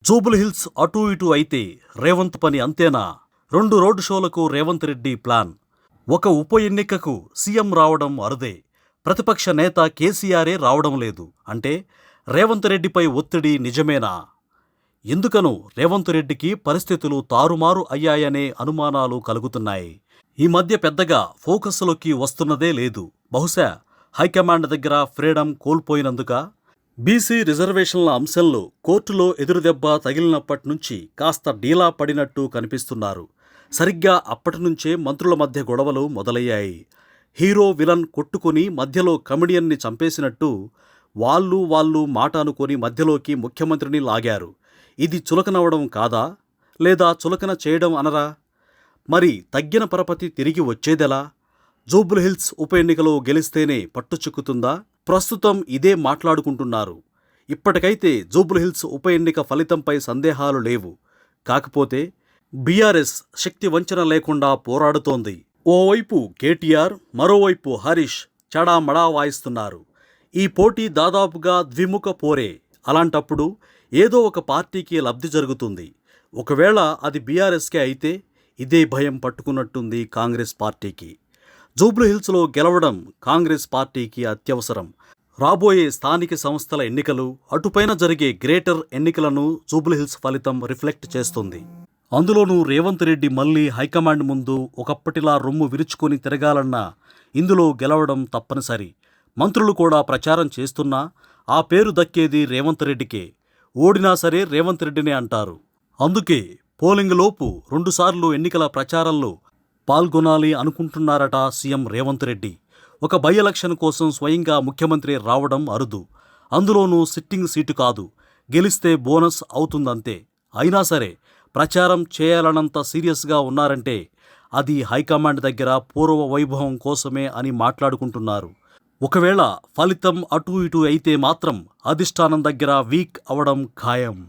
జూబ్లీహిల్స్ అటూ ఇటూ అయితే రేవంత్ పని అంతేనా? 2 రోడ్ షోలకు రేవంత్ రెడ్డి ప్లాన్. ఒక ఉప ఎన్నికకు సీఎం రావడం అరుదే. ప్రతిపక్ష నేత కేసీఆరే రావడం లేదు అంటే రేవంత్ రెడ్డిపై ఒత్తిడి నిజమేనా? ఎందుకనో రేవంత్ రెడ్డికి పరిస్థితులు తారుమారు అయ్యాయనే అనుమానాలు కలుగుతున్నాయి. ఈ మధ్య పెద్దగా ఫోకస్లోకి వస్తున్నదే లేదు. బహుశా హైకమాండ్ దగ్గర ఫ్రీడమ్ కోల్పోయినందుక? బీసీ రిజర్వేషన్ల అంశంలో కోర్టులో ఎదురుదెబ్బ తగిలినప్పట్నుంచి కాస్త డీలా పడినట్టు కనిపిస్తున్నారు. సరిగ్గా అప్పటినుంచే మంత్రుల మధ్య గొడవలు మొదలయ్యాయి. హీరో విలన్ కొట్టుకుని మధ్యలో కమెడియన్ని చంపేసినట్టు వాళ్ళు మాట అనుకొని మధ్యలోకి ముఖ్యమంత్రిని లాగారు. ఇది చులకనవడం కాదా? లేదా చులకన చేయడం అనరా? మరి తగ్గిన పరపతి తిరిగి వచ్చేదెలా? జూబ్లీహిల్స్ ఉప ఎన్నికలో గెలిస్తేనే పట్టు చిక్కుతుందా? ప్రస్తుతం ఇదే మాట్లాడుకుంటున్నారు. ఇప్పటికైతే జూబ్లీహిల్స్ ఉప ఎన్నిక ఫలితంపై సందేహాలు లేవు. కాకపోతే బీఆర్ఎస్ శక్తి వంచన లేకుండా పోరాడుతోంది. ఓవైపు కేటీఆర్, మరోవైపు హరీష్ చడామడా వాయిస్తున్నారు. ఈ పోటీ దాదాపుగా ద్విముఖ పోరే. అలాంటప్పుడు ఏదో ఒక పార్టీకి లబ్ధి జరుగుతుంది. ఒకవేళ అది బీఆర్ఎస్కే అయితే ఇదే భయం పట్టుకున్నట్టుంది కాంగ్రెస్ పార్టీకి. జూబ్లీహిల్స్లో గెలవడం కాంగ్రెస్ పార్టీకి అత్యవసరం. రాబోయే స్థానిక సంస్థల ఎన్నికలు, అటుపైన జరిగే గ్రేటర్ ఎన్నికలను జూబ్లీహిల్స్ ఫలితం రిఫ్లెక్ట్ చేస్తుంది. అందులోనూ రేవంత్ రెడ్డి మళ్లీ హైకమాండ్ ముందు ఒకప్పటిలా రొమ్ము విరుచుకొని తిరగాలన్నా ఇందులో గెలవడం తప్పనిసరి. మంత్రులు కూడా ప్రచారం చేస్తున్నా ఆ పేరు దక్కేది రేవంత్ రెడ్డికే. ఓడినా సరే రేవంత్ రెడ్డినే అంటారు. అందుకే పోలింగ్ లోపు 2 సార్లు ఎన్నికల ప్రచారంలో పాల్గొనాలి అనుకుంటున్నారట సీఎం రేవంత్ రెడ్డి. ఒక బై ఎలక్షన్ కోసం స్వయంగా ముఖ్యమంత్రి రావడం అరుదు. అందులోనూ సిట్టింగ్ సీటు కాదు, గెలిస్తే బోనస్ అవుతుందంతే. అయినా సరే ప్రచారం చేయాలన్నంత సీరియస్గా ఉన్నారంటే అది హైకమాండ్ దగ్గర పూర్వ వైభవం కోసమే అని మాట్లాడుకుంటున్నారు. ఒకవేళ ఫలితం అటూ ఇటూ అయితే మాత్రం అధిష్టానం దగ్గర వీక్ అవడం ఖాయం.